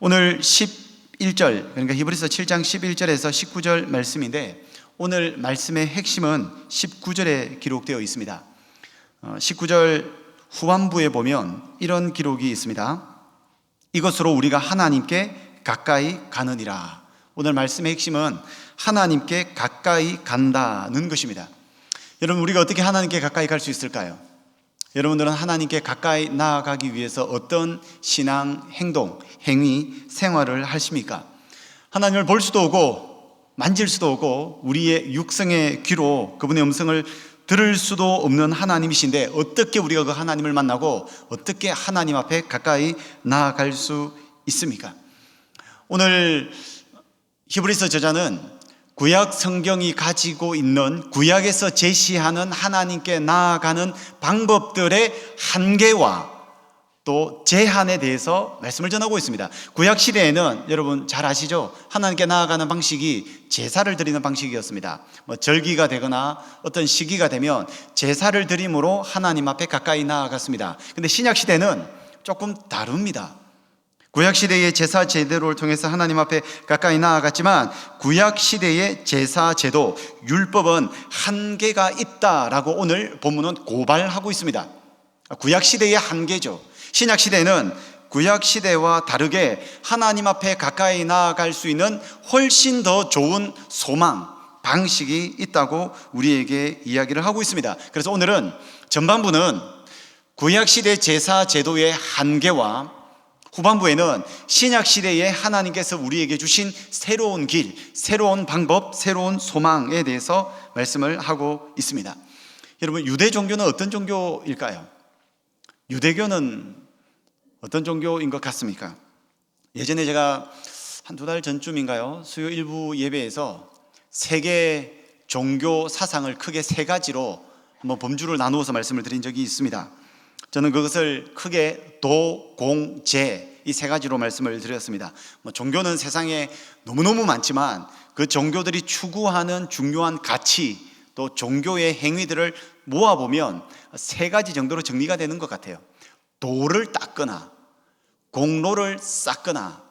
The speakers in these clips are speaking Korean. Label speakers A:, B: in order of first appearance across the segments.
A: 오늘 11절, 그러니까 히브리서 7장 11절에서 19절 말씀인데, 오늘 말씀의 핵심은 19절에 기록되어 있습니다. 19절 후반부에 보면 이런 기록이 있습니다. 이것으로 우리가 하나님께 가까이 가느니라. 오늘 말씀의 핵심은 하나님께 가까이 간다는 것입니다. 여러분, 우리가 어떻게 하나님께 가까이 갈 수 있을까요? 여러분들은 하나님께 가까이 나아가기 위해서 어떤 신앙, 행동, 행위, 생활을 하십니까? 하나님을 볼 수도 없고 만질 수도 없고 우리의 육성의 귀로 그분의 음성을 들을 수도 없는 하나님이신데, 어떻게 우리가 그 하나님을 만나고 어떻게 하나님 앞에 가까이 나아갈 수 있습니까? 오늘 히브리서 저자는 구약 성경이 가지고 있는, 구약에서 제시하는 하나님께 나아가는 방법들의 한계와 또 제한에 대해서 말씀을 전하고 있습니다. 구약 시대에는 여러분 잘 아시죠? 하나님께 나아가는 방식이 제사를 드리는 방식이었습니다. 절기가 되거나 어떤 시기가 되면 제사를 드림으로 하나님 앞에 가까이 나아갔습니다. 근데 신약 시대는 조금 다릅니다. 구약 시대의 제사 제도를 통해서 하나님 앞에 가까이 나아갔지만, 구약 시대의 제사 제도, 율법은 한계가 있다라고 오늘 본문은 고발하고 있습니다. 구약 시대의 한계죠. 신약 시대는 구약 시대와 다르게 하나님 앞에 가까이 나아갈 수 있는 훨씬 더 좋은 소망, 방식이 있다고 우리에게 이야기를 하고 있습니다. 그래서 오늘은 전반부는 구약 시대 제사 제도의 한계와 후반부에는 신약 시대에 하나님께서 우리에게 주신 새로운 길, 새로운 방법, 새로운 소망에 대해서 말씀을 하고 있습니다. 여러분, 유대 종교는 어떤 종교일까요? 유대교는 어떤 종교인 것 같습니까? 예전에 제가 한두 달 전쯤인가요? 수요 일부 예배에서 세계 종교 사상을 크게 세 가지로 한번 범주를 나누어서 말씀을 드린 적이 있습니다. 저는 그것을 크게 도, 공, 제, 이 세 가지로 말씀을 드렸습니다. 종교는 세상에 너무너무 많지만 그 종교들이 추구하는 중요한 가치, 또 종교의 행위들을 모아보면 세 가지 정도로 정리가 되는 것 같아요. 도를 닦거나, 공로를 쌓거나,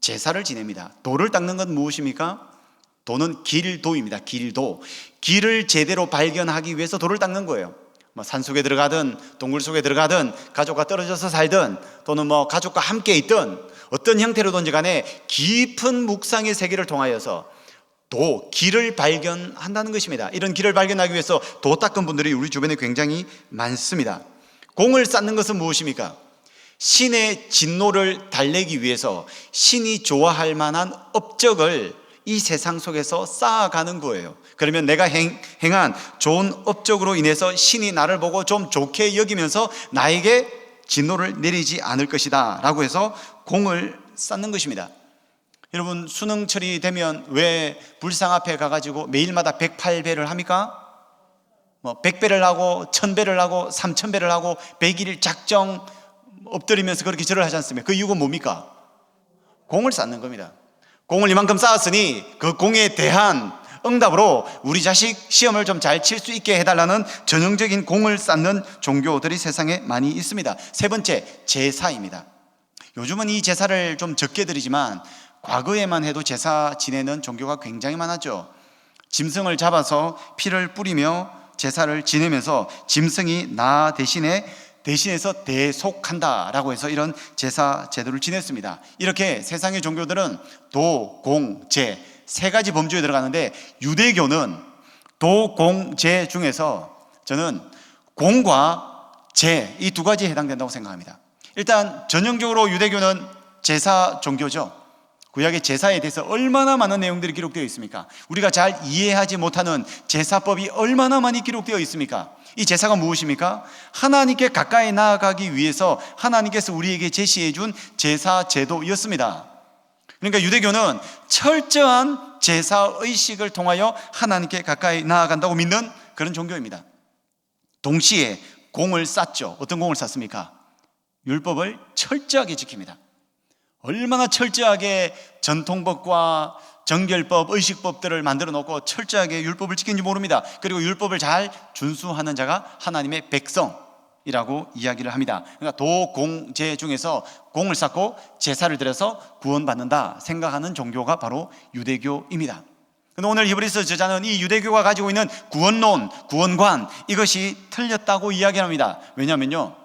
A: 제사를 지냅니다. 도를 닦는 건 무엇입니까? 도는 길도입니다. 길도. 길을 제대로 발견하기 위해서 도를 닦는 거예요. 산속에 들어가든 동굴 속에 들어가든 가족과 떨어져서 살든 또는 가족과 함께 있든 어떤 형태로든지 간에 깊은 묵상의 세계를 통하여서 길을 발견한다는 것입니다. 이런 길을 발견하기 위해서 도 닦은 분들이 우리 주변에 굉장히 많습니다. 공을 쌓는 것은 무엇입니까? 신의 진노를 달래기 위해서 신이 좋아할 만한 업적을 이 세상 속에서 쌓아가는 거예요. 그러면 내가 행한 좋은 업적으로 인해서 신이 나를 보고 좀 좋게 여기면서 나에게 진노를 내리지 않을 것이다 라고 해서 공을 쌓는 것입니다. 여러분, 수능철이 되면 왜 불상 앞에 가가지고 매일마다 108배를 합니까? 100배를 하고 1000배를 하고 3000배를 하고 100일 작정 엎드리면서 그렇게 절을 하지 않습니까? 그 이유가 뭡니까? 공을 쌓는 겁니다. 공을 이만큼 쌓았으니 그 공에 대한 응답으로 우리 자식 시험을 좀 잘 칠 수 있게 해달라는 전형적인 공을 쌓는 종교들이 세상에 많이 있습니다. 세 번째, 제사입니다. 요즘은 이 제사를 좀 적게 드리지만 과거에만 해도 제사 지내는 종교가 굉장히 많았죠. 짐승을 잡아서 피를 뿌리며 제사를 지내면서 짐승이 나 대신해서 대속한다라고 해서 이런 제사 제도를 지냈습니다. 이렇게 세상의 종교들은 도, 공, 제 세 가지 범주에 들어가는데, 유대교는 도, 공, 제 중에서 저는 공과 제 이 두 가지에 해당된다고 생각합니다. 일단 전형적으로 유대교는 제사 종교죠. 구약의 제사에 대해서 얼마나 많은 내용들이 기록되어 있습니까? 우리가 잘 이해하지 못하는 제사법이 얼마나 많이 기록되어 있습니까? 이 제사가 무엇입니까? 하나님께 가까이 나아가기 위해서 하나님께서 우리에게 제시해 준 제사 제도였습니다. 그러니까 유대교는 철저한 제사의식을 통하여 하나님께 가까이 나아간다고 믿는 그런 종교입니다. 동시에 공을 쌓죠. 어떤 공을 쌓습니까? 율법을 철저하게 지킵니다. 얼마나 철저하게 전통법과 정결법, 의식법들을 만들어 놓고 철저하게 율법을 지키는지 모릅니다. 그리고 율법을 잘 준수하는 자가 하나님의 백성, 이라고 이야기를 합니다. 그러니까 도공제 중에서 공을 쌓고 제사를 드려서 구원받는다 생각하는 종교가 바로 유대교입니다. 근데 오늘 히브리서 저자는 이 유대교가 가지고 있는 구원론, 구원관, 이것이 틀렸다고 이야기합니다. 왜냐하면요,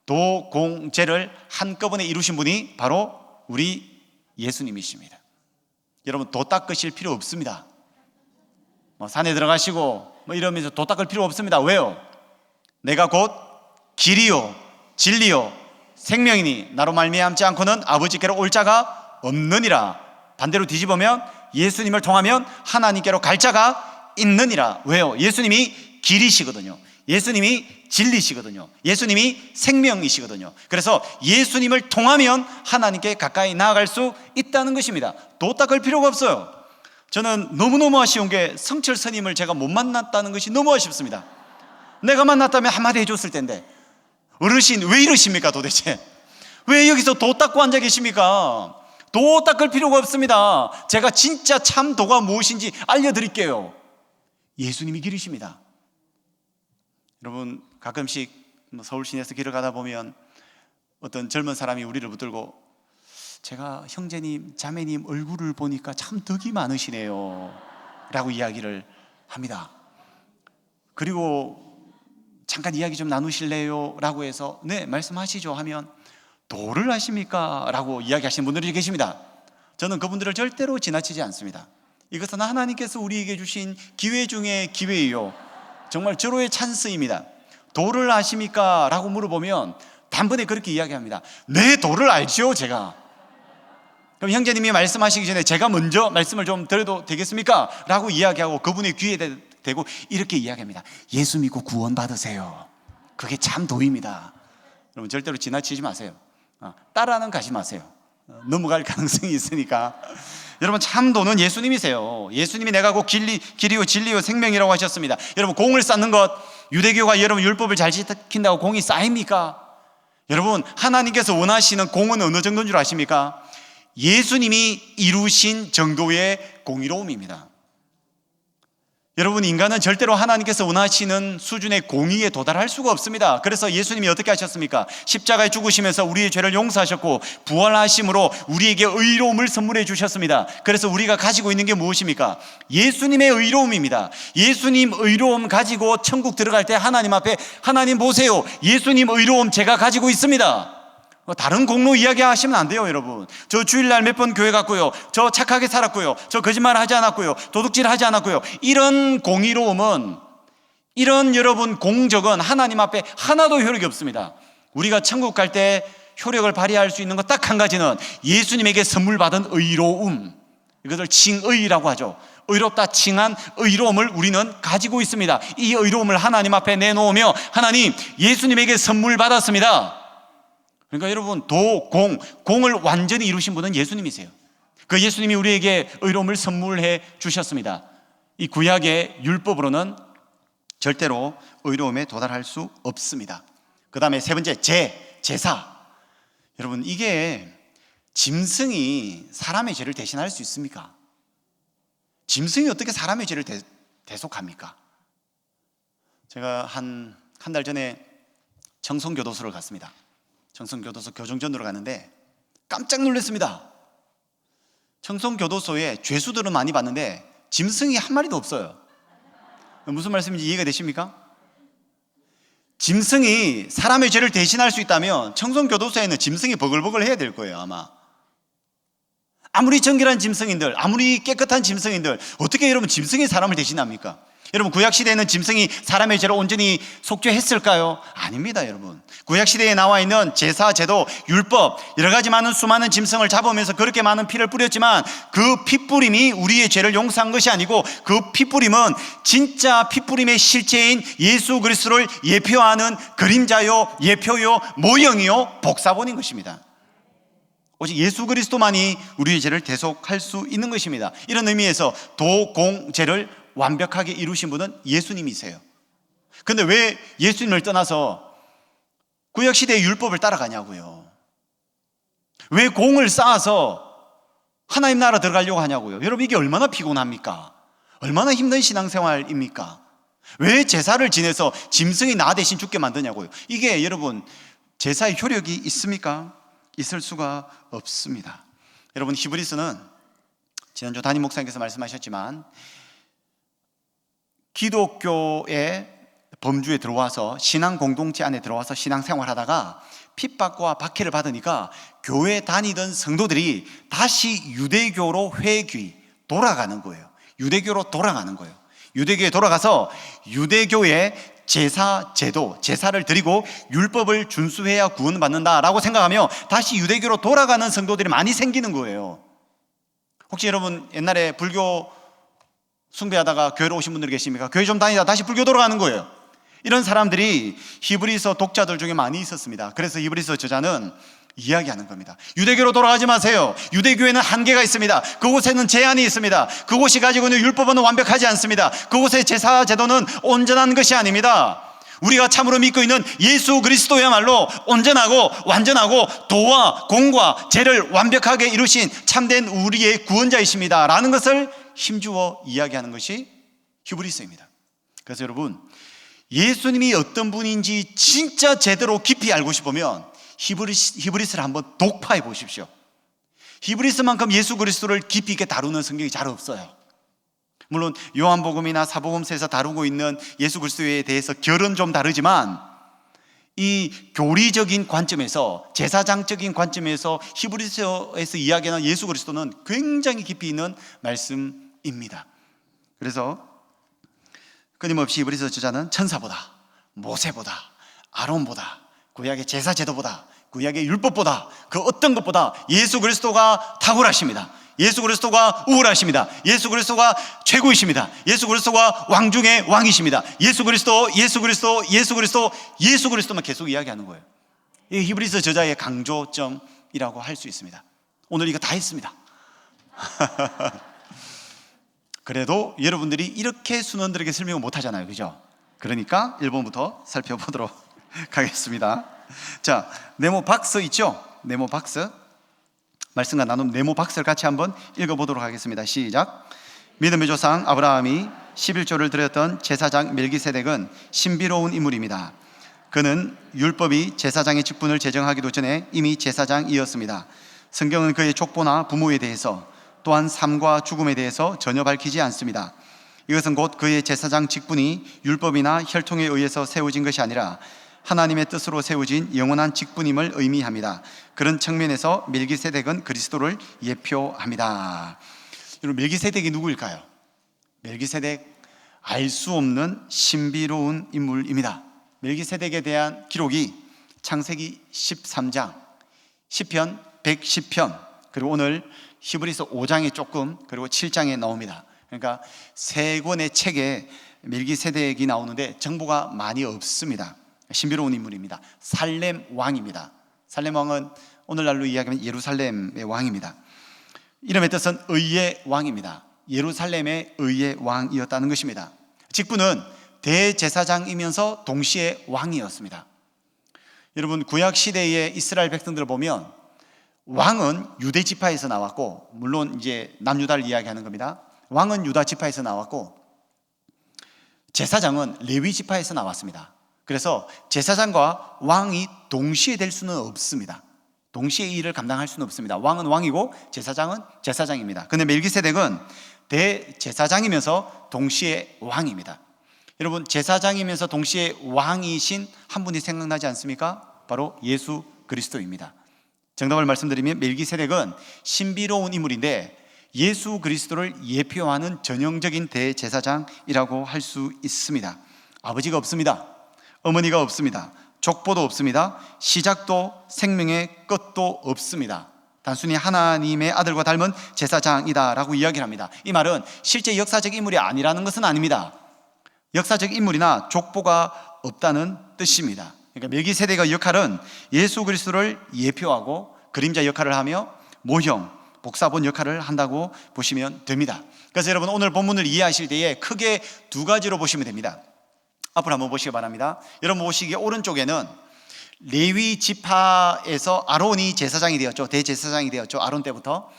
A: 도공제를 한꺼번에 이루신 분이 바로 우리 예수님이십니다. 여러분, 도 닦으실 필요 없습니다. 산에 들어가시고 이러면서 도 닦을 필요 없습니다. 왜요? 내가 곧 길이요 진리요 생명이니 나로 말미암지 않고는 아버지께로 올 자가 없느니라. 반대로 뒤집으면 예수님을 통하면 하나님께로 갈 자가 있느니라. 왜요? 예수님이 길이시거든요. 예수님이 진리시거든요. 예수님이 생명이시거든요. 그래서 예수님을 통하면 하나님께 가까이 나아갈 수 있다는 것입니다. 도 닦을 필요가 없어요. 저는 너무너무 아쉬운 게 성철 스님을 제가 못 만났다는 것이 너무 아쉽습니다. 내가 만났다면 한마디 해줬을 텐데, 어르신 왜 이러십니까 도대체? 왜 여기서 도 닦고 앉아 계십니까? 도 닦을 필요가 없습니다. 제가 진짜 참 도가 무엇인지 알려드릴게요. 예수님이 길이십니다. 여러분, 가끔씩 서울 시내에서 길을 가다 보면 어떤 젊은 사람이 우리를 붙들고, 제가 형제님, 자매님 얼굴을 보니까 참 덕이 많으시네요 라고 이야기를 합니다. 그리고 잠깐 이야기 좀 나누실래요? 라고 해서 네, 말씀하시죠 하면, 도를 아십니까? 라고 이야기하시는 분들이 계십니다. 저는 그분들을 절대로 지나치지 않습니다. 이것은 하나님께서 우리에게 주신 기회 중에 기회예요. 정말 절호의 찬스입니다. 도를 아십니까? 라고 물어보면 단번에 그렇게 이야기합니다. 네, 도를 알죠 제가. 그럼 형제님이 말씀하시기 전에 제가 먼저 말씀을 좀 드려도 되겠습니까? 라고 이야기하고 그분의 귀에 대고 이렇게 이야기합니다. 예수 믿고 구원 받으세요. 그게 참 도입니다. 여러분, 절대로 지나치지 마세요. 따라는 가지 마세요. 넘어갈 가능성이 있으니까. 여러분, 참 도는 예수님이세요. 예수님이 내가 곧 길이요 진리요 생명이라고 하셨습니다. 여러분, 공을 쌓는 것, 유대교가 여러분 율법을 잘 지킨다고 공이 쌓입니까? 여러분, 하나님께서 원하시는 공은 어느 정도인 줄 아십니까? 예수님이 이루신 정도의 공의로움입니다. 여러분, 인간은 절대로 하나님께서 원하시는 수준의 공의에 도달할 수가 없습니다. 그래서 예수님이 어떻게 하셨습니까? 십자가에 죽으시면서 우리의 죄를 용서하셨고 부활하심으로 우리에게 의로움을 선물해 주셨습니다. 그래서 우리가 가지고 있는 게 무엇입니까? 예수님의 의로움입니다. 예수님 의로움 가지고 천국 들어갈 때 하나님 앞에, 하나님 보세요, 예수님 의로움 제가 가지고 있습니다. 다른 공로 이야기하시면 안 돼요. 여러분, 저 주일날 몇 번 교회 갔고요, 저 착하게 살았고요, 저 거짓말 하지 않았고요, 도둑질 하지 않았고요, 이런 공의로움은, 이런 여러분 공적은 하나님 앞에 하나도 효력이 없습니다. 우리가 천국 갈 때 효력을 발휘할 수 있는 것 딱 한 가지는 예수님에게 선물 받은 의로움, 이것을 칭의라고 하죠. 의롭다 칭한 의로움을 우리는 가지고 있습니다. 이 의로움을 하나님 앞에 내놓으며, 하나님, 예수님에게 선물 받았습니다. 그러니까 여러분, 공을 완전히 이루신 분은 예수님이세요. 그 예수님이 우리에게 의로움을 선물해 주셨습니다. 이 구약의 율법으로는 절대로 의로움에 도달할 수 없습니다. 그 다음에 세 번째, 제사. 여러분, 이게 짐승이 사람의 죄를 대신할 수 있습니까? 짐승이 어떻게 사람의 죄를 대속합니까? 제가 한 달 전에 청송교도소를 갔습니다. 청송교도소 교정전으로 갔는데 깜짝 놀랐습니다. 청송교도소에 죄수들은 많이 봤는데 짐승이 한 마리도 없어요. 무슨 말씀인지 이해가 되십니까? 짐승이 사람의 죄를 대신할 수 있다면 청송교도소에는 짐승이 버글버글 해야 될 거예요. 아마 아무리 정결한 짐승인들, 아무리 깨끗한 짐승인들, 어떻게 여러분 짐승이 사람을 대신합니까? 여러분, 구약시대에는 짐승이 사람의 죄를 온전히 속죄했을까요? 아닙니다. 여러분, 구약시대에 나와 있는 제사, 제도, 율법, 여러 가지 많은 수많은 짐승을 잡으면서 그렇게 많은 피를 뿌렸지만 그 피뿌림이 우리의 죄를 용서한 것이 아니고, 그 피뿌림은 진짜 피뿌림의 실체인 예수 그리스도를 예표하는 그림자요, 예표요, 모형이요, 복사본인 것입니다. 오직 예수 그리스도만이 우리의 죄를 대속할 수 있는 것입니다. 이런 의미에서 도공제를 완벽하게 이루신 분은 예수님이세요. 그런데 왜 예수님을 떠나서 구약시대의 율법을 따라가냐고요? 왜 공을 쌓아서 하나님 나라 들어가려고 하냐고요? 여러분, 이게 얼마나 피곤합니까? 얼마나 힘든 신앙생활입니까? 왜 제사를 지내서 짐승이 나 대신 죽게 만드냐고요. 이게 여러분 제사의 효력이 있습니까? 있을 수가 없습니다. 여러분 히브리서는 지난주 담임 목사님께서 말씀하셨지만 기독교의 범주에 들어와서 신앙 공동체 안에 들어와서 신앙생활하다가 핍박과 박해를 받으니까 교회 다니던 성도들이 다시 유대교로 돌아가는 거예요. 유대교로 돌아가는 거예요. 유대교에 돌아가서 유대교의 제사 제도, 제사를 드리고 율법을 준수해야 구원받는다라고 생각하며 다시 유대교로 돌아가는 성도들이 많이 생기는 거예요. 혹시 여러분 옛날에 불교 숭배하다가 교회로 오신 분들 계십니까? 교회 좀 다니다 다시 불교 돌아가는 거예요. 이런 사람들이 히브리서 독자들 중에 많이 있었습니다. 그래서 히브리서 저자는 이야기하는 겁니다. 유대교로 돌아가지 마세요. 유대교에는 한계가 있습니다. 그곳에는 제한이 있습니다. 그곳이 가지고 있는 율법은 완벽하지 않습니다. 그곳의 제사 제도는 온전한 것이 아닙니다. 우리가 참으로 믿고 있는 예수 그리스도야말로 온전하고 완전하고 도와 공과 죄를 완벽하게 이루신 참된 우리의 구원자이십니다 라는 것을 힘주어 이야기하는 것이 히브리서입니다. 그래서 여러분 예수님이 어떤 분인지 진짜 제대로 깊이 알고 싶으면 히브리서를 한번 독파해 보십시오. 히브리서만큼 예수 그리스도를 깊이 있게 다루는 성경이 잘 없어요. 물론 요한복음이나 사복음서에서 다루고 있는 예수 그리스도에 대해서 결은 좀 다르지만 이 교리적인 관점에서 제사장적인 관점에서 히브리서에서 이야기하는 예수 그리스도는 굉장히 깊이 있는 말씀입니다. 그래서 끊임없이 히브리서 저자는 천사보다, 모세보다, 아론보다, 구약의 제사 제도보다, 구약의 율법보다, 그 어떤 것보다 예수 그리스도가 탁월하십니다. 예수 그리스도가 우월하십니다. 예수 그리스도가 최고이십니다. 예수 그리스도가 왕 중에 왕이십니다. 예수 그리스도만 계속 이야기하는 거예요. 이게 히브리서 저자의 강조점이라고 할 수 있습니다. 오늘 이거 다 했습니다. 그래도 여러분들이 이렇게 순원들에게 설명을 못 하잖아요. 그죠? 그러니까 1번부터 살펴보도록 하겠습니다. 자, 네모 박스 있죠? 네모 박스. 말씀과 나눈 네모 박스를 같이 한번 읽어보도록 하겠습니다. 시작. 믿음의 조상 아브라함이 11조를 드렸던 제사장 멜기세덱은 신비로운 인물입니다. 그는 율법이 제사장의 직분을 제정하기도 전에 이미 제사장이었습니다. 성경은 그의 족보나 부모에 대해서 또한 삶과 죽음에 대해서 전혀 밝히지 않습니다. 이것은 곧 그의 제사장 직분이 율법이나 혈통에 의해서 세워진 것이 아니라 하나님의 뜻으로 세워진 영원한 직분임을 의미합니다. 그런 측면에서 멜기세덱은 그리스도를 예표합니다. 여러분 멜기세덱이 누구일까요? 멜기세덱 알 수 없는 신비로운 인물입니다. 멜기세덱에 대한 기록이 창세기 13장, 시편 110편, 그리고 오늘 히브리서 5장에 조금, 그리고 7장에 나옵니다. 그러니까 세 권의 책에 멜기세덱이 나오는데 정보가 많이 없습니다. 신비로운 인물입니다. 살렘 왕입니다. 살렘 왕은 오늘날로 이야기하면 예루살렘의 왕입니다. 이름의 뜻은 의의 왕입니다. 예루살렘의 의의 왕이었다는 것입니다. 직분은 대제사장이면서 동시에 왕이었습니다. 여러분 구약 시대의 이스라엘 백성들을 보면 왕은 유대 지파에서 나왔고, 물론 이제 남유다를 이야기하는 겁니다. 왕은 유다 지파에서 나왔고 제사장은 레위 지파에서 나왔습니다. 그래서 제사장과 왕이 동시에 될 수는 없습니다. 동시에 이 일을 감당할 수는 없습니다. 왕은 왕이고 제사장은 제사장입니다. 그런데 멜기세덱은 대제사장이면서 동시에 왕입니다. 여러분 제사장이면서 동시에 왕이신 한 분이 생각나지 않습니까? 바로 예수 그리스도입니다. 정답을 말씀드리면 멜기세덱은 신비로운 인물인데 예수 그리스도를 예표하는 전형적인 대제사장이라고 할 수 있습니다. 아버지가 없습니다. 어머니가 없습니다. 족보도 없습니다. 시작도 생명의 끝도 없습니다. 단순히 하나님의 아들과 닮은 제사장이다라고 이야기를 합니다. 이 말은 실제 역사적 인물이 아니라는 것은 아닙니다. 역사적 인물이나 족보가 없다는 뜻입니다. 그러니까 멜기세덱의 역할은 예수 그리스도를 예표하고 그림자 역할을 하며 모형, 복사본 역할을 한다고 보시면 됩니다. 그래서 여러분 오늘 본문을 이해하실 때에 크게 두 가지로 보시면 됩니다. 앞으로 한번 보시기 바랍니다. 여러분 보시기에 오른쪽에는 레위 지파에서 아론이 제사장이 되었죠. 대제사장이 되었죠. 아론 때부터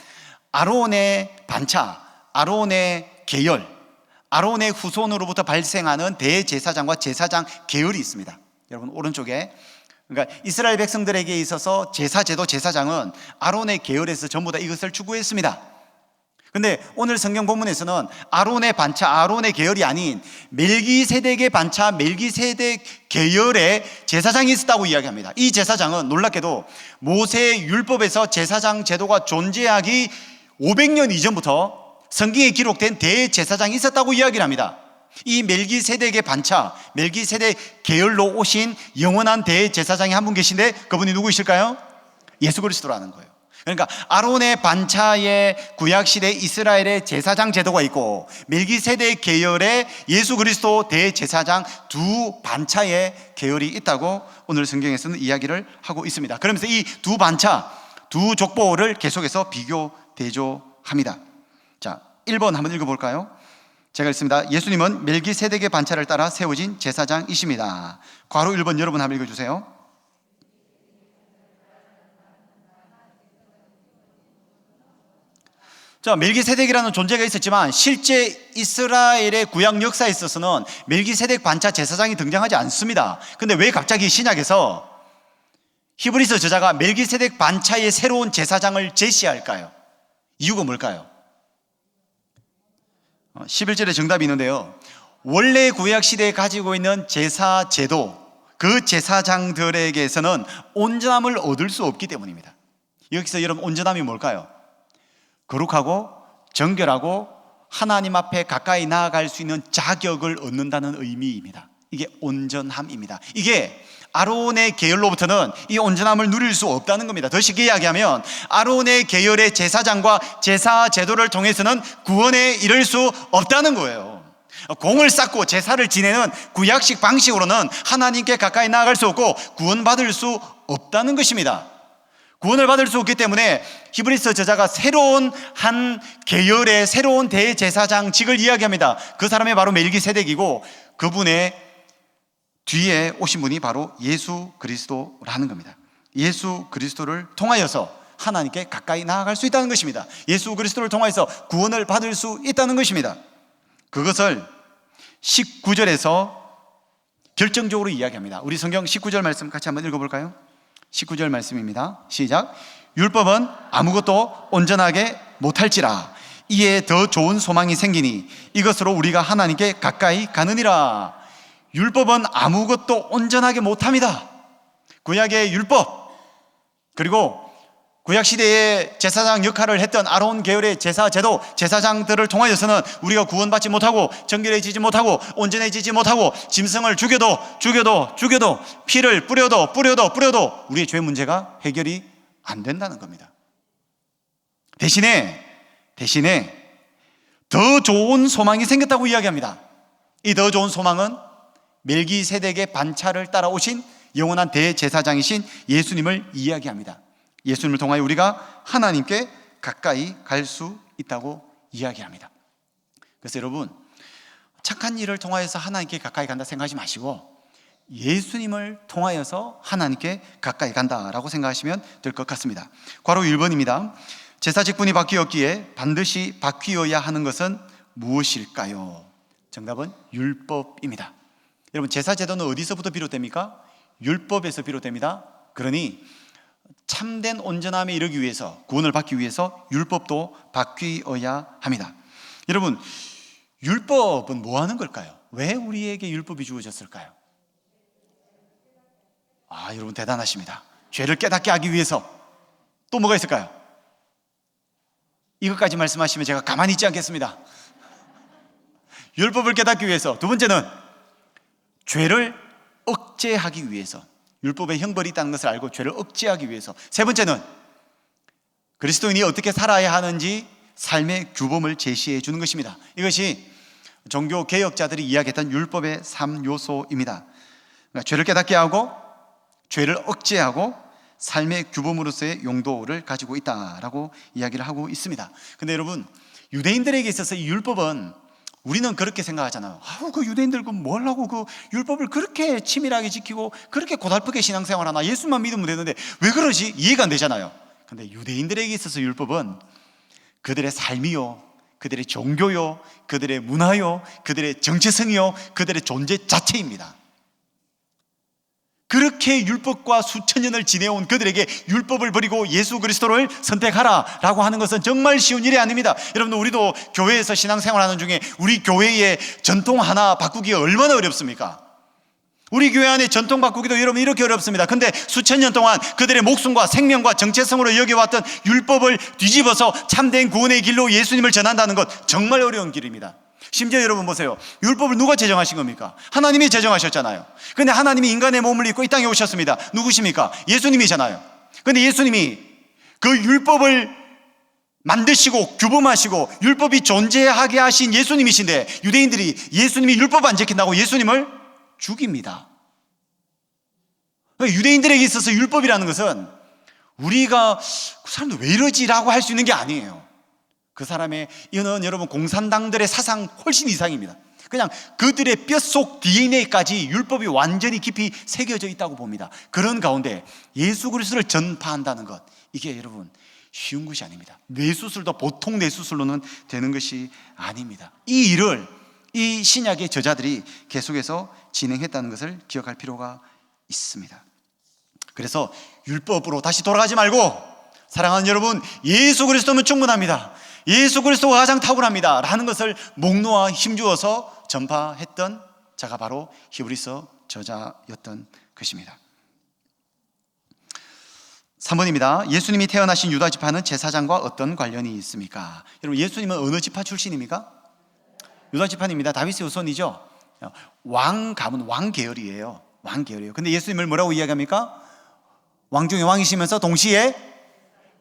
A: 아론의 반차, 아론의 계열, 아론의 후손으로부터 발생하는 대제사장과 제사장 계열이 있습니다. 여러분 오른쪽에, 그러니까 이스라엘 백성들에게 있어서 제사제도 제사장은 아론의 계열에서 전부 다 이것을 추구했습니다. 근데 오늘 성경 본문에서는 아론의 반차, 아론의 계열이 아닌 멜기세덱의 반차, 멜기세덱 계열의 제사장이 있었다고 이야기합니다. 이 제사장은 놀랍게도 모세의 율법에서 제사장 제도가 존재하기 500년 이전부터 성경에 기록된 대제사장이 있었다고 이야기를 합니다. 이 멜기세덱의 반차, 멜기세덱 계열로 오신 영원한 대제사장이 한 분 계신데 그분이 누구이실까요? 예수 그리스도라는 거예요. 그러니까 아론의 반차의 구약시대 이스라엘의 제사장 제도가 있고 멜기세덱 계열의 예수 그리스도 대제사장 두 반차의 계열이 있다고 오늘 성경에서는 이야기를 하고 있습니다. 그러면서 이 두 반차, 두 족보를 계속해서 비교 대조합니다. 자, 1번 한번 읽어볼까요? 제가 읽습니다. 예수님은 멜기세덱의 반차를 따라 세워진 제사장이십니다. 괄호 1번 여러분 한번 읽어주세요. 자, 멜기세덱이라는 존재가 있었지만 실제 이스라엘의 구약 역사에 있어서는 멜기세덱 반차 제사장이 등장하지 않습니다. 근데 왜 갑자기 신약에서 히브리서 저자가 멜기세덱 반차의 새로운 제사장을 제시할까요? 이유가 뭘까요? 11절에 정답이 있는데요, 원래 구약 시대에 가지고 있는 제사 제도, 그 제사장들에게서는 온전함을 얻을 수 없기 때문입니다. 여기서 여러분 온전함이 뭘까요? 거룩하고 정결하고 하나님 앞에 가까이 나아갈 수 있는 자격을 얻는다는 의미입니다. 이게 온전함입니다. 이게 아론의 계열로부터는 이 온전함을 누릴 수 없다는 겁니다. 더 쉽게 이야기하면 아론의 계열의 제사장과 제사 제도를 통해서는 구원에 이를 수 없다는 거예요. 공을 쌓고 제사를 지내는 구약식 방식으로는 하나님께 가까이 나아갈 수 없고 구원받을 수 없다는 것입니다. 구원을 받을 수 없기 때문에 히브리서 저자가 새로운 한 계열의 새로운 대제사장직을 이야기합니다. 그 사람이 바로 멜기세덱이고 그분의 뒤에 오신 분이 바로 예수 그리스도라는 겁니다. 예수 그리스도를 통하여서 하나님께 가까이 나아갈 수 있다는 것입니다. 예수 그리스도를 통하여서 구원을 받을 수 있다는 것입니다. 그것을 19절에서 결정적으로 이야기합니다. 우리 성경 19절 말씀 같이 한번 읽어볼까요? 19절 말씀입니다. 시작. 율법은 아무것도 온전하게 못할지라 이에 더 좋은 소망이 생기니 이것으로 우리가 하나님께 가까이 가느니라. 율법은 아무것도 온전하게 못합니다. 구약의 율법, 그리고 구약시대의 제사장 역할을 했던 아론 계열의 제사 제도, 제사장들을 통하여서는 우리가 구원받지 못하고 정결해지지 못하고 온전해지지 못하고 짐승을 죽여도 피를 뿌려도 우리의 죄 문제가 해결이 안 된다는 겁니다. 대신에 더 좋은 소망이 생겼다고 이야기합니다. 이 더 좋은 소망은 멜기세덱의 반차를 따라오신 영원한 대제사장이신 예수님을 이야기합니다. 예수님을 통하여 우리가 하나님께 가까이 갈 수 있다고 이야기합니다. 그래서 여러분, 착한 일을 통하여서 하나님께 가까이 간다 생각하지 마시고 예수님을 통하여서 하나님께 가까이 간다라고 생각하시면 될 것 같습니다. 괄호 1번입니다. 제사 직분이 바뀌었기에 반드시 바뀌어야 하는 것은 무엇일까요? 정답은 율법입니다. 여러분, 제사 제도는 어디서부터 비롯됩니까? 율법에서 비롯됩니다. 그러니 참된 온전함에 이르기 위해서, 구원을 받기 위해서 율법도 바뀌어야 합니다. 여러분, 율법은 뭐 하는 걸까요? 왜 우리에게 율법이 주어졌을까요? 여러분 대단하십니다. 죄를 깨닫게 하기 위해서. 또 뭐가 있을까요? 이것까지 말씀하시면 제가 가만히 있지 않겠습니다. 율법을 깨닫기 위해서. 두 번째는 죄를 억제하기 위해서. 율법에 형벌이 있다는 것을 알고 죄를 억제하기 위해서. 세 번째는 그리스도인이 어떻게 살아야 하는지 삶의 규범을 제시해 주는 것입니다. 이것이 종교 개혁자들이 이야기했던 율법의 3요소입니다. 그러니까 죄를 깨닫게 하고 죄를 억제하고 삶의 규범으로서의 용도를 가지고 있다라고 이야기를 하고 있습니다. 근데 여러분, 유대인들에게 있어서 이 율법은, 우리는 그렇게 생각하잖아요. 그 유대인들 뭘 하고 그 율법을 그렇게 치밀하게 지키고 그렇게 고달프게 신앙생활 하나, 예수만 믿으면 되는데 왜 그러지? 이해가 안 되잖아요. 근데 유대인들에게 있어서 율법은 그들의 삶이요, 그들의 종교요, 그들의 문화요, 그들의 정체성이요, 그들의 존재 자체입니다. 그렇게 율법과 수천 년을 지내온 그들에게 율법을 버리고 예수 그리스도를 선택하라 라고 하는 것은 정말 쉬운 일이 아닙니다. 여러분, 우리도 교회에서 신앙생활하는 중에 우리 교회의 전통 하나 바꾸기가 얼마나 어렵습니까? 우리 교회 안에 전통 바꾸기도 여러분 이렇게 어렵습니다. 근데 수천 년 동안 그들의 목숨과 생명과 정체성으로 여겨왔던 율법을 뒤집어서 참된 구원의 길로 예수님을 전한다는 것, 정말 어려운 길입니다. 심지어 여러분 보세요. 율법을 누가 제정하신 겁니까? 하나님이 제정하셨잖아요. 근데 하나님이 인간의 몸을 입고 이 땅에 오셨습니다. 누구십니까? 예수님이잖아요. 근데 예수님이 그 율법을 만드시고 규범하시고 율법이 존재하게 하신 예수님이신데, 유대인들이 예수님이 율법 안 지킨다고 예수님을 죽입니다. 유대인들에게 있어서 율법이라는 것은 우리가 그 사람들 왜 이러지라고 할 수 있는 게 아니에요. 그 사람의, 이거는 여러분 공산당들의 사상 훨씬 이상입니다. 그냥 그들의 뼛속 DNA까지 율법이 완전히 깊이 새겨져 있다고 봅니다. 그런 가운데 예수 그리스도를 전파한다는 것, 이게 여러분 쉬운 것이 아닙니다. 뇌수술도 보통 뇌수술로는 되는 것이 아닙니다. 이 일을 이 신약의 저자들이 계속해서 진행했다는 것을 기억할 필요가 있습니다. 그래서 율법으로 다시 돌아가지 말고, 사랑하는 여러분, 예수 그리스도면 충분합니다. 예수 그리스도가 가장 탁월합니다 라는 것을 목 놓아 힘주어서 전파했던 자가 바로 히브리서 저자였던 것입니다. 3번입니다. 예수님이 태어나신 유다 지파는 제사장과 어떤 관련이 있습니까? 여러분, 예수님은 어느 지파 출신입니까? 유다 지파입니다. 다윗의 후손이죠. 왕 가문, 왕 계열이에요. 왕 계열이에요. 근데 예수님을 뭐라고 이야기합니까? 왕 중에 왕이시면서 동시에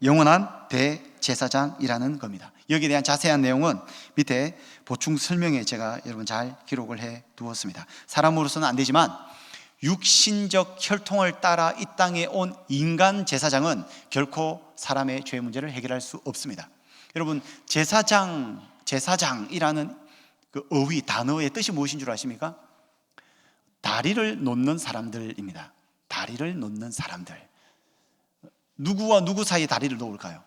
A: 영원한 대제사장이라는 겁니다. 여기에 대한 자세한 내용은 밑에 보충 설명에 제가 여러분 잘 기록을 해 두었습니다. 사람으로서는 안 되지만 육신적 혈통을 따라 이 땅에 온 인간 제사장은 결코 사람의 죄 문제를 해결할 수 없습니다. 여러분, 제사장이라는 그 어휘, 단어의 뜻이 무엇인 줄 아십니까? 다리를 놓는 사람들입니다. 다리를 놓는 사람들. 누구와 누구 사이에 다리를 놓을까요?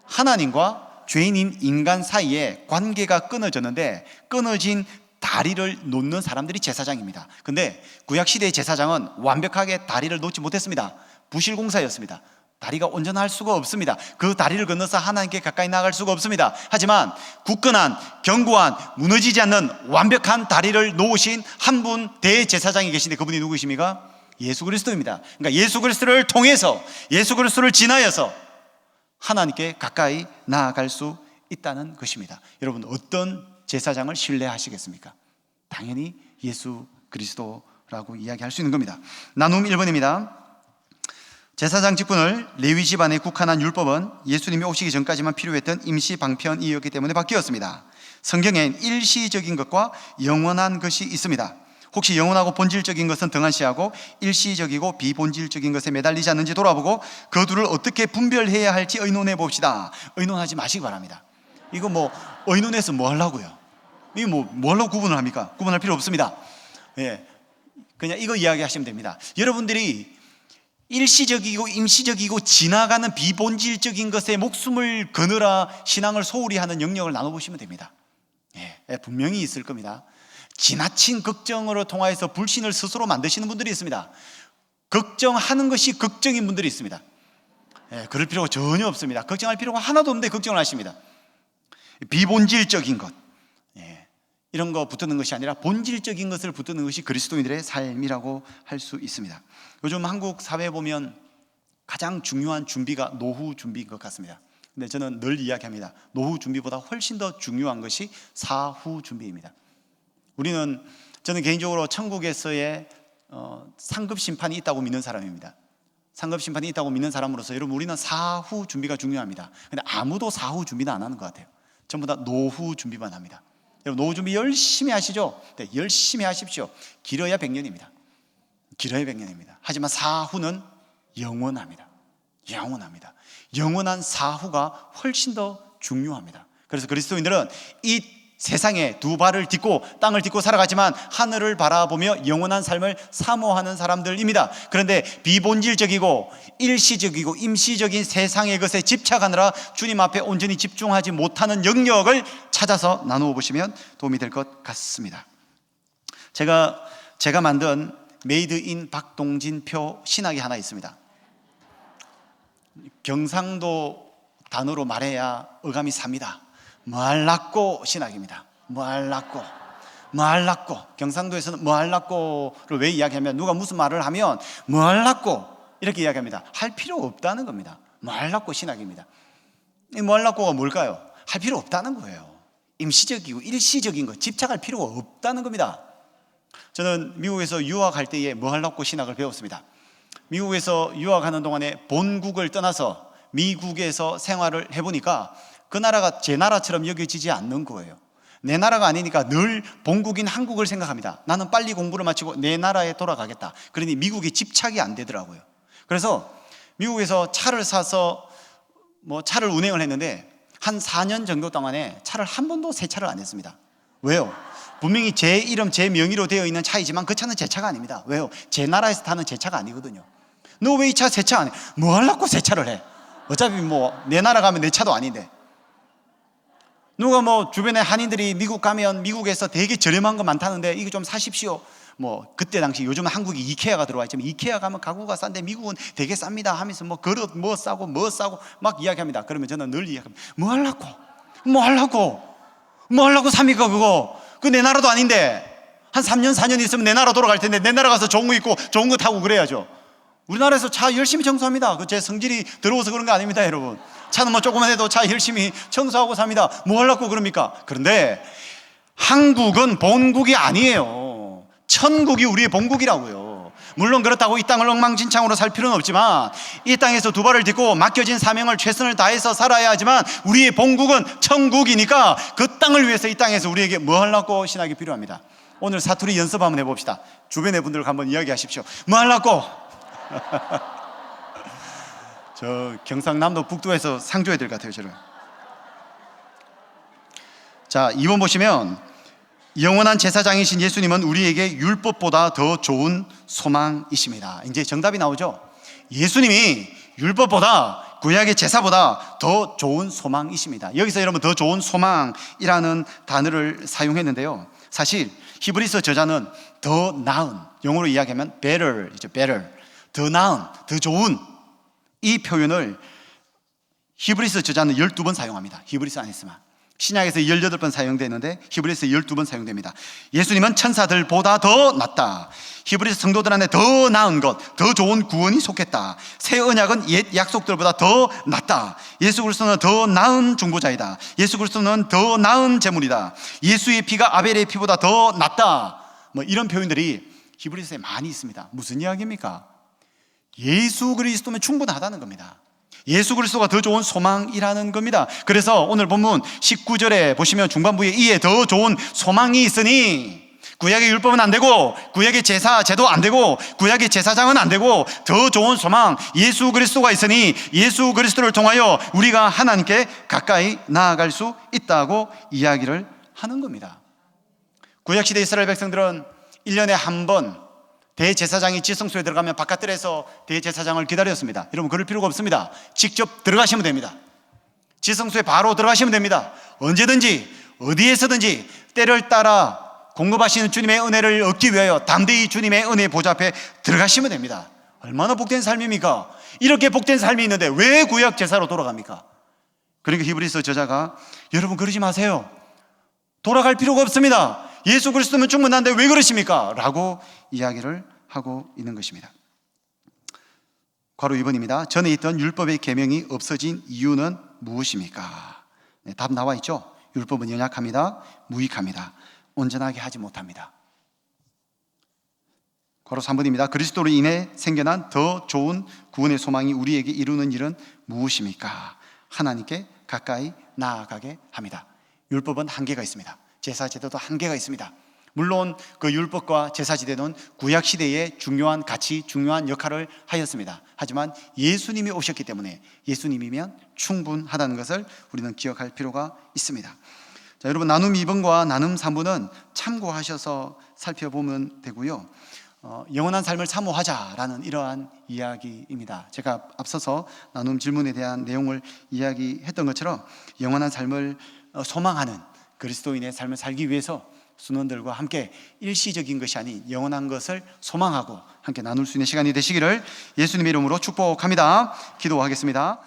A: 하나님과 죄인인 인간 사이에 관계가 끊어졌는데, 끊어진 다리를 놓는 사람들이 제사장입니다. 근데 구약시대의 제사장은 완벽하게 다리를 놓지 못했습니다. 부실공사였습니다. 다리가 온전할 수가 없습니다. 그 다리를 건너서 하나님께 가까이 나아갈 수가 없습니다. 하지만 굳건한, 견고한, 무너지지 않는 완벽한 다리를 놓으신 한 분 대제사장이 계신데, 그분이 누구십니까? 예수 그리스도입니다. 그러니까 예수 그리스도를 통해서, 예수 그리스도를 지나여서 하나님께 가까이 나아갈 수 있다는 것입니다. 여러분, 어떤 제사장을 신뢰하시겠습니까? 당연히 예수 그리스도라고 이야기할 수 있는 겁니다. 나눔 1번입니다. 제사장 직분을 레위 집안에 국한한 율법은 예수님이 오시기 전까지만 필요했던 임시 방편이었기 때문에 바뀌었습니다. 성경엔 일시적인 것과 영원한 것이 있습니다. 혹시 영원하고 본질적인 것은 등한시하고 일시적이고 비본질적인 것에 매달리지 않는지 돌아보고 그 둘을 어떻게 분별해야 할지 의논해 봅시다. 의논하지 마시기 바랍니다. 이거 뭐 의논해서 뭐 하려고요? 이거 뭐 하려고 구분을 합니까? 구분할 필요 없습니다. 예, 그냥 이거 이야기하시면 됩니다. 여러분들이 일시적이고 임시적이고 지나가는 비본질적인 것에 목숨을 거느라 신앙을 소홀히 하는 영역을 나눠보시면 됩니다. 예, 분명히 있을 겁니다. 지나친 걱정으로 통하여서 불신을 스스로 만드시는 분들이 있습니다. 걱정하는 것이 걱정인 분들이 있습니다. 예, 그럴 필요가 전혀 없습니다. 걱정할 필요가 하나도 없는데 걱정을 하십니다. 비본질적인 것, 예, 이런 거 붙드는 것이 아니라 본질적인 것을 붙드는 것이 그리스도인들의 삶이라고 할 수 있습니다. 요즘 한국 사회에 보면 가장 중요한 준비가 노후 준비인 것 같습니다. 근데 저는 늘 이야기합니다. 노후 준비보다 훨씬 더 중요한 것이 사후 준비입니다. 저는 개인적으로 천국에서의 상급 심판이 있다고 믿는 사람입니다. 상급 심판이 있다고 믿는 사람으로서 여러분, 우리는 사후 준비가 중요합니다. 근데 아무도 사후 준비는 안 하는 것 같아요. 전부 다 노후 준비만 합니다. 여러분, 노후 준비 열심히 하시죠? 네, 열심히 하십시오. 길어야 100년입니다. 길어야 100년입니다. 하지만 사후는 영원합니다. 영원합니다. 영원한 사후가 훨씬 더 중요합니다. 그래서 그리스도인들은 이 세상에 두 발을 딛고 땅을 딛고 살아가지만 하늘을 바라보며 영원한 삶을 사모하는 사람들입니다. 그런데 비본질적이고 일시적이고 임시적인 세상의 것에 집착하느라 주님 앞에 온전히 집중하지 못하는 영역을 찾아서 나누어 보시면 도움이 될 것 같습니다. 제가 만든 메이드 인 박동진표 신학이 하나 있습니다. 경상도 단어로 말해야 어감이 삽니다. 뭐할락고 신학입니다. 뭐할락고. 경상도에서는 뭐할락고를 왜 이야기하면, 누가 무슨 말을 하면 뭐할락고 이렇게 이야기합니다. 할 필요 없다는 겁니다. 뭐할락고 신학입니다. 이 뭐할락고가 뭘까요? 할 필요 없다는 거예요. 임시적이고 일시적인 거, 집착할 필요가 없다는 겁니다. 저는 미국에서 유학할 때에 뭐할락고 신학을 배웠습니다. 미국에서 유학하는 동안에 본국을 떠나서 미국에서 생활을 해보니까 그 나라가 제 나라처럼 여겨지지 않는 거예요. 내 나라가 아니니까 늘 본국인 한국을 생각합니다. 나는 빨리 공부를 마치고 내 나라에 돌아가겠다. 그러니 미국에 집착이 안 되더라고요. 그래서 미국에서 차를 사서 차를 운행을 했는데 한 4년 정도 동안에 차를 한 번도 세차를 안 했습니다. 왜요? 분명히 제 이름, 제 명의로 되어 있는 차이지만 그 차는 제 차가 아닙니다. 왜요? 제 나라에서 타는 제 차가 아니거든요. 너 왜 이 차 세차 안 해? 뭐 하려고 세차를 해? 어차피 내 나라 가면 내 차도 아닌데. 누가 주변에 한인들이 미국 가면 미국에서 되게 저렴한 거 많다는데 이거 좀 사십시오. 그때 당시, 요즘은 한국에 이케아가 들어와 있지만 이케아 가면 가구가 싼데 미국은 되게 쌉니다 하면서 그릇 싸고 막 이야기합니다. 그러면 저는 늘 이야기합니다. 뭐 하려고 삽니까 그거? 그 내 나라도 아닌데. 한 3년 4년 있으면 내 나라 돌아갈 텐데 내 나라 가서 좋은 거 입고 좋은 거 타고 그래야죠. 우리나라에서 차 열심히 청소합니다. 제 성질이 더러워서 그런 거 아닙니다, 여러분. 차는 조금만 해도 차 열심히 청소하고 삽니다. 뭐 하려고 그럽니까? 그런데 한국은 본국이 아니에요. 천국이 우리의 본국이라고요. 물론 그렇다고 이 땅을 엉망진창으로 살 필요는 없지만 이 땅에서 두 발을 딛고 맡겨진 사명을 최선을 다해서 살아야 하지만 우리의 본국은 천국이니까 그 땅을 위해서 이 땅에서 우리에게 뭐 하려고 신학이 필요합니다. 오늘 사투리 연습 한번 해봅시다. 주변의 분들과 한번 이야기하십시오. 뭐 하려고? 저 경상남도 북도에서 상 줘야 될 것 같아요, 저를. 자, 2번 보시면 영원한 제사장이신 예수님은 우리에게 율법보다 더 좋은 소망이십니다. 이제 정답이 나오죠. 예수님이 율법보다, 구약의 제사보다 더 좋은 소망이십니다. 여기서 여러분 더 좋은 소망이라는 단어를 사용했는데요, 사실 히브리서 저자는 더 나은, 영어로 이야기하면 better이죠. better, 더 나은, 더 좋은, 이 표현을 히브리서 저자는 12번 사용합니다. 히브리서 안에서만. 신약에서 18번 사용되는데 히브리서 12번 사용됩니다. 예수님은 천사들보다 더 낫다. 히브리서 성도들한테 더 나은 것, 더 좋은 구원이 속했다. 새 언약은 옛 약속들보다 더 낫다. 예수 그리스도는 더 나은 중보자이다. 예수 그리스도는 더 나은 제물이다. 예수의 피가 아벨의 피보다 더 낫다. 이런 표현들이 히브리서에 많이 있습니다. 무슨 이야기입니까? 예수 그리스도면 충분하다는 겁니다. 예수 그리스도가 더 좋은 소망이라는 겁니다. 그래서 오늘 본문 19절에 보시면 중반부에 이에 더 좋은 소망이 있으니, 구약의 율법은 안 되고 구약의 제사 제도 안 되고 구약의 제사장은 안 되고 더 좋은 소망 예수 그리스도가 있으니 예수 그리스도를 통하여 우리가 하나님께 가까이 나아갈 수 있다고 이야기를 하는 겁니다. 구약시대 이스라엘 백성들은 1년에 한 번 대제사장이 지성소에 들어가면 바깥들에서 대제사장을 기다렸습니다. 여러분 그럴 필요가 없습니다. 직접 들어가시면 됩니다. 지성소에 바로 들어가시면 됩니다. 언제든지 어디에서든지 때를 따라 공급하시는 주님의 은혜를 얻기 위하여 담대히 주님의 은혜 보좌 앞에 들어가시면 됩니다. 얼마나 복된 삶입니까? 이렇게 복된 삶이 있는데 왜 구약 제사로 돌아갑니까? 그러니까 히브리서 저자가 여러분 그러지 마세요. 돌아갈 필요가 없습니다. 예수 그리스도면 충분한데 왜 그러십니까? 라고 이야기를 하고 있는 것입니다. 괄호 2번입니다. 전에 있던 율법의 계명이 없어진 이유는 무엇입니까? 네, 답 나와 있죠. 율법은 연약합니다. 무익합니다. 온전하게 하지 못합니다. 괄호 3번입니다. 그리스도로 인해 생겨난 더 좋은 구원의 소망이 우리에게 이루는 일은 무엇입니까? 하나님께 가까이 나아가게 합니다. 율법은 한계가 있습니다. 제사제도도 한계가 있습니다. 물론 그 율법과 제사제도는 구약시대에 중요한 가치, 중요한 역할을 하였습니다. 하지만 예수님이 오셨기 때문에 예수님이면 충분하다는 것을 우리는 기억할 필요가 있습니다. 자, 여러분 나눔 2번과 나눔 3번은 참고하셔서 살펴보면 되고요. 영원한 삶을 사모하자라는 이러한 이야기입니다. 제가 앞서서 나눔 질문에 대한 내용을 이야기했던 것처럼 영원한 삶을 소망하는 그리스도인의 삶을 살기 위해서 순원들과 함께 일시적인 것이 아닌 영원한 것을 소망하고 함께 나눌 수 있는 시간이 되시기를 예수님의 이름으로 축복합니다. 기도하겠습니다.